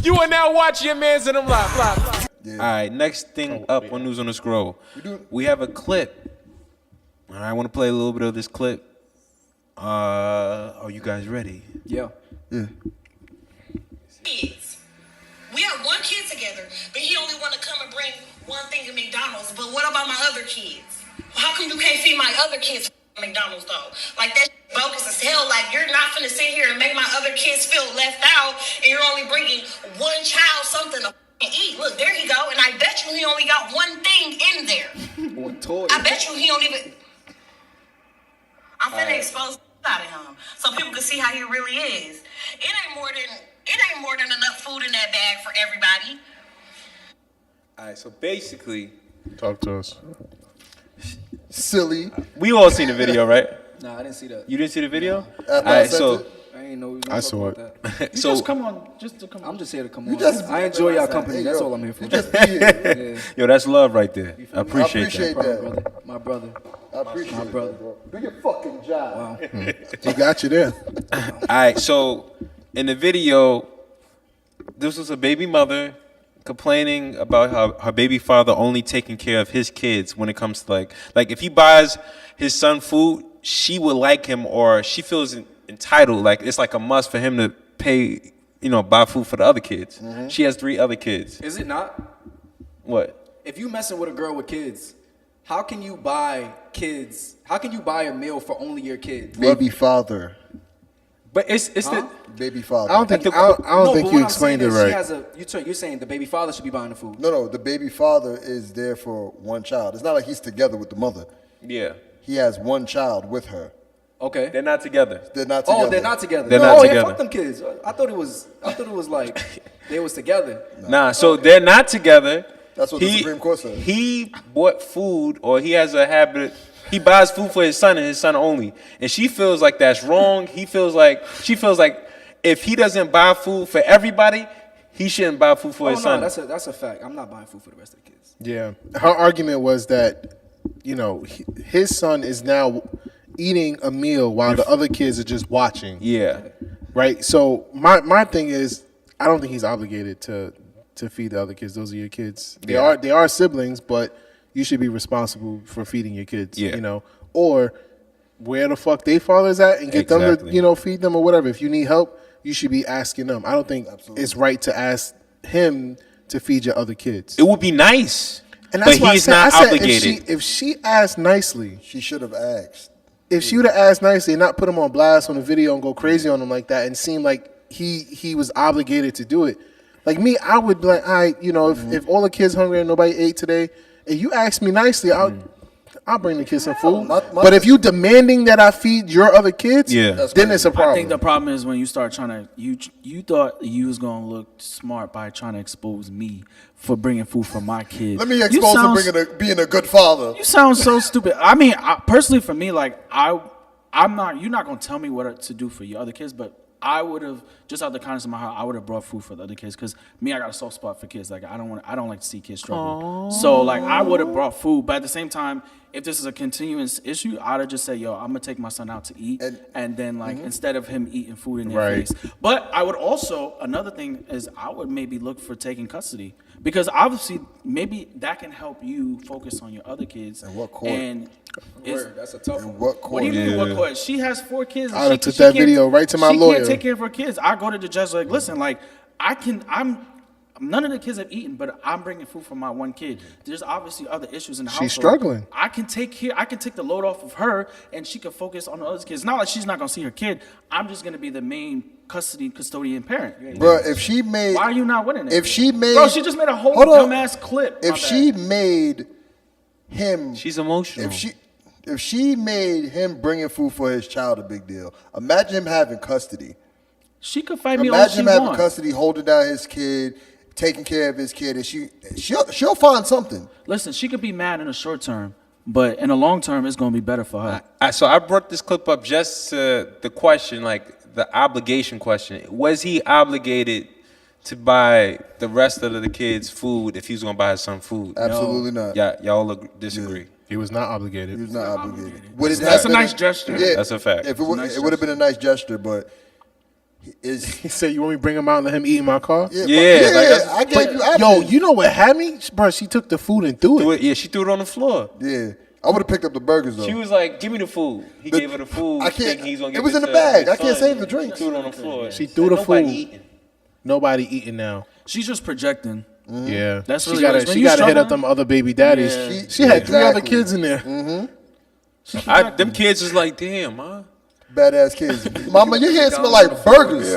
You are now watching your mans in them live. Yeah. All right, next thing up on News on the Scroll. We have a clip. All right, I want to play a little bit of this clip. Are you guys ready? Yeah. Kids. We have one kid together, but he only want to come and bring one thing to McDonald's. But what about my other kids? How come you can't feed my other kids at McDonald's though? Like that bogus as hell. Like you're not finna sit here and make my other kids feel left out, and you're only bringing one child something to eat. Look, there he go, and I bet you he only got one thing in there. One toy. I bet you he don't even. I'm finna expose out of him so people can see how he really is. It ain't more than enough food in that bag for everybody. All right, so basically, Talk to us. Silly. we all seen the video, right? Nah, I didn't see that. You didn't see the video? I All right, sent so it. I ain't know. I saw it. That. so Just come on, just to come on. I'm just here to come on. just- I enjoy y'all company. Hey, That's yo, all I'm here for. You just be here. Yeah. yo, that's love right there. I appreciate that. Brother. My brother. I appreciate My it, brother. bro. Do your fucking job. Wow. He got you there. All right, so in the video, this was a baby mother complaining about how her baby father only taking care of his kids when it comes to like if he buys his son food, she would like him, or she feels entitled, like it's like a must for him to pay, buy food for the other kids. She has 3 other kids. Is it not? What? If you messing with a girl with kids, how can you buy kids? How can you buy a meal for only your kids? Baby father. But it's the Baby father. I don't think you explained it right. You're saying the baby father should be buying the food. No, the baby father is there for one child. It's not like he's together with the mother. yeah. He has one child with her. Okay. They're not together. They're not together. Oh, they're not together. They're not Yeah, together. fuck them kids. I thought it was like they was together. Nah, so they're not together. That's what the Supreme Court said. He bought food, or he has a habit. He buys food for his son and his son only, and she feels like that's wrong. She feels like if he doesn't buy food for everybody, he shouldn't buy food for his son. That's a fact. I'm not buying food for the rest of the kids. Yeah. Her argument was that, his son is now eating a meal while the other kids are just watching. Yeah. Right? So my thing is, I don't think he's obligated to feed the other kids. Those are your kids. They are siblings, but you should be responsible for feeding your kids. Yeah. Or where the fuck they fathers at and get them to, feed them or whatever. If you need help, you should be asking them. I don't think it's right to ask him to feed your other kids. It would be nice, And that's but why he's I not said obligated. If she asked nicely, She should have asked. if she would have asked nicely and not put him on blast on the video and go crazy on him like that and seem like he was obligated to do it. Like me, I would be like, all right, if all the kids hungry and nobody ate today, if you ask me nicely, I'll bring the kids some food. But if you demanding that I feed your other kids, then it's a problem. I think the problem is when you start trying to you thought you was gonna look smart by trying to expose me for bringing food for my kids. Let me expose him being a good father. You sound so stupid. I mean, personally, for me, like I'm not. You're not gonna tell me what to do for your other kids, but I would have, just out of the kindness of my heart, I would have brought food for the other kids, because me, I got a soft spot for kids. Like I don't like to see kids struggle. So like I would have brought food, but at the same time, if this is a continuous issue, I'd have just said, yo, I'm gonna take my son out to eat, and then like instead of him eating food in their face. But I would also, another thing is I would maybe look for taking custody, because obviously maybe that can help you focus on your other kids. And what court? And That's a tough one. What court? what do you mean? What court? She has 4 kids. I done took that video right to my lawyer. She can't take care of her kids. I go to the judge like, listen, like none of the kids have eaten, but I'm bringing food for my one kid. There's obviously other issues in the household. She's struggling. I can take the load off of her, and she can focus on the other kids. Not like she's not gonna see her kid. I'm just gonna be the main custodian parent. Bro, if she made... Why are you not winning it? If she made... Bro, she just made a whole Hold on. dumbass clip. If she made him... She's emotional. If she made him bringing food for his child a big deal, imagine him having custody. She could fight me all Imagine she him having wants. custody, holding down his kid, taking care of his kid, and she'll find something. Listen, she could be mad in the short term, but in the long term, it's gonna be better for her. So I brought this clip up just to the question, like the obligation question. Was he obligated to buy the rest of the kids food if he was gonna buy his son food? Absolutely not. Yeah, y'all disagree. He was not obligated. He was not obligated. That's a nice gesture. Yeah, That's a fact. If it would have been a nice gesture, but is He said, "You want me to bring him out and let him eat in my car?" yeah, Yeah, but- like, I gave you options. Yo, you know what had me, bro? She took the food and threw it. Yeah, she threw it on the floor. Yeah, I would have picked up the burgers though. She was like, "Give me the food." He The- gave her the food. I can't- thinking he's gonna it give was in the to bag. his I can't son. save the drinks. She threw it on the floor. She It's threw the nobody food. eating. Nobody eating now. She's just projecting. Yeah, That's she really got what it to is. she When you got to hit up struggling- them other baby daddies. Yeah. She had 3 other Exactly. kids in there. Them kids is like, damn, ma. Badass kids. Mama, your hands smell like burgers.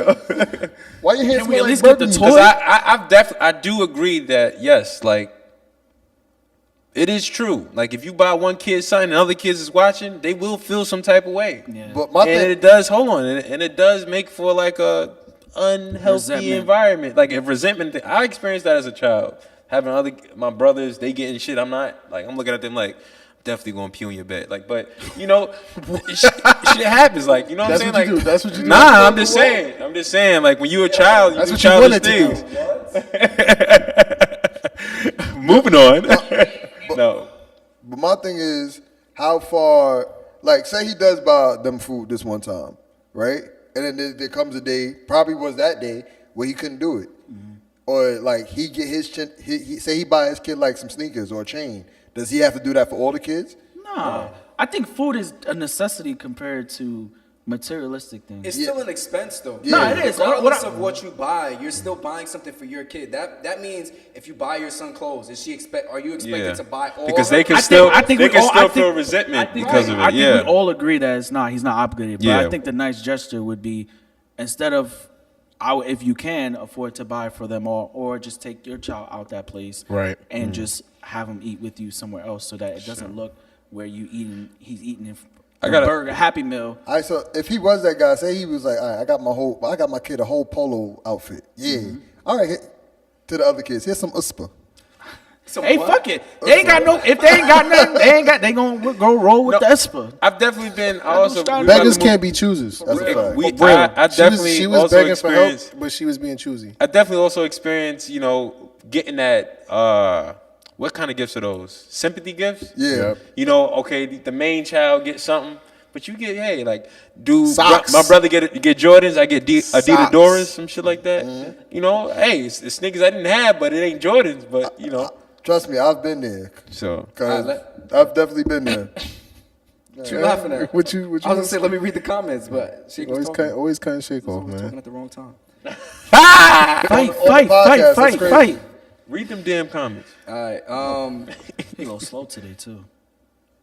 Why your hands Can we smell at like least get the burgers? toy? Because I do agree that yes, like it is true. Like if you buy one kid something and other kids is watching, they will feel some type of way. Yeah. But my And thing, it does and it does make for like a unhealthy Resentment. environment. Like if resentment I experienced that as a child. Having my brothers, they getting shit. I'm looking at them like definitely gonna pee on your bed. Like, but you know, shit happens. Like, you know what That's I'm what saying? you Like, do. That's what you do. Nah, I'm just saying. Like when you a child, you That's do what you childish wanted things. Moving on. No. but my thing is, how far? Like, say he does buy them food this one time, right? And then there comes a day, probably was that day, where he couldn't do it, or like he get his say he buy his kid like some sneakers or a chain. Does he have to do that for all the kids? No, I think food is a necessity compared to materialistic things. It's still an expense though. Yeah. No, it is. Regardless of what you buy, you're still buying something for your kid. That means if you buy your son clothes, are you expected to buy all Because of they it? can I still think they we can all- still I think- feel resentment I think- because of it. I think Yeah. we all agree that he's not obligated. But Yeah. I think the nice gesture would be instead of if you can afford to buy for them all, or just take your child out that place, Right. and just have him eat with you somewhere else, so that it doesn't look where he's eating a burger, Happy Meal. All right, so if he was that guy, say he was like, all right, I got my kid a whole polo outfit. Yeah. All right, to the other kids, here's some uspa. So Hey, what? fuck it. They ain't got no. If they ain't got nothing, they gonna go roll with the Espa. I've definitely been. I also Beggars Beggars can't be choosers. That's a fact. I definitely She was also begging for help, experienced. but she was being choosy. I definitely also experienced, getting that. What kind of gifts are those? Sympathy gifts. Yeah. Yep. Okay, the main child gets something, but you get Socks. my brother get Jordans, I get Adidas Socks. Doras, some shit like that. Hey, it's sneakers I didn't have, but it ain't Jordans, but Trust me, I've been there. So 'Cause I've definitely been there. What you laughing at? What you I was gonna say, let me read the comments, but Shake was talking. always cut shake off, Talking man. at the wrong time. Fight, podcast, that's crazy. fight. read them damn comments. All right. He a little slow today too.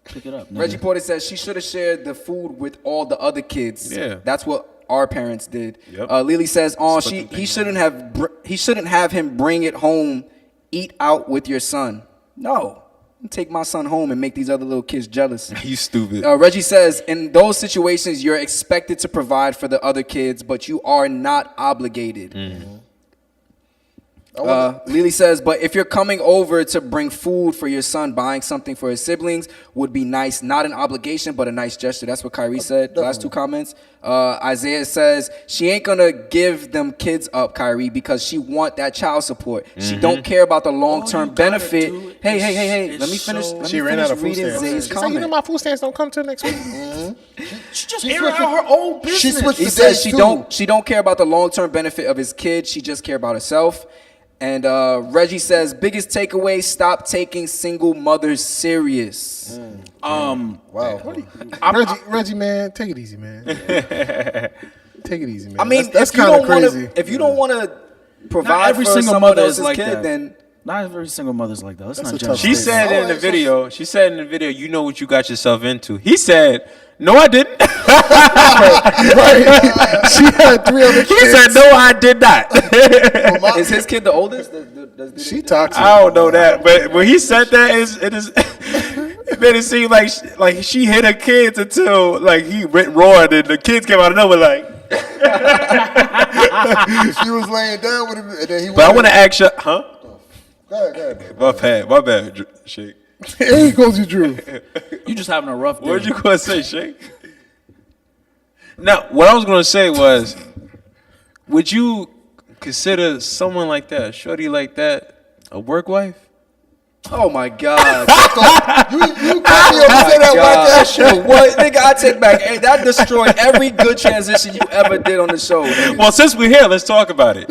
Pick it up. nigga. Reggie Porter says she should have shared the food with all the other kids. Yeah. That's what our parents did. Yep. Lily says, "Oh, Split them he things he shouldn't have him bring it home. Eat out with your son. No, take my son home and make these other little kids jealous." You stupid. Reggie says, "In those situations, you're expected to provide for the other kids, but you are not obligated." Lily says, "But if you're coming over to bring food for your son, buying something for his siblings would be nice. Not an obligation, but a nice gesture." That's what Kyrie said. Last two comments. Isaiah says, "She ain't gonna give them kids up, Kyrie, because she want that child support. She don't care about the long-term you gotta benefit." do it Hey. is Let me finish. so- Let She me ran finish out of food reading stamps. Zay's She said, comment. my food stamps don't come till next week. She just airing out her old business. She switched He the says days, she don't care about the long-term benefit of his kid. She just care about herself. And Reggie says, biggest takeaway: stop taking single mothers serious. Wow. Reggie, man, take it easy, man. Take it easy, man. I mean, that's if you kind of don't wanna- crazy. If you don't want to Not provide every for single someone mother else's is like kid, that. then Not every single mother's like that. Let's That's not a judge. tough She statement. said in the Alright, video. She said in the video, "You know what you got yourself into." He said, "No, I didn't." She had 3 other He kids. said, "No, I did not." is his kid the oldest? She toxic. I don't know that, but when he said that, it made it seem like she hit her kids until like he roared and the kids came out of nowhere like. She was laying down with him, and then he But I want to ask you, huh? Go ahead. My bad, Shake. Here goes you, Drew. You just having a rough day. What did you gonna say, Shake? Now, what I was gonna say was, would you consider someone like that, a shorty like that, a work wife? Oh my God. You cut me off to say that whack ass shit. What, nigga? I take back. That destroyed every good transition you ever did on the show. Nigga. Well, since we're here, let's talk about it.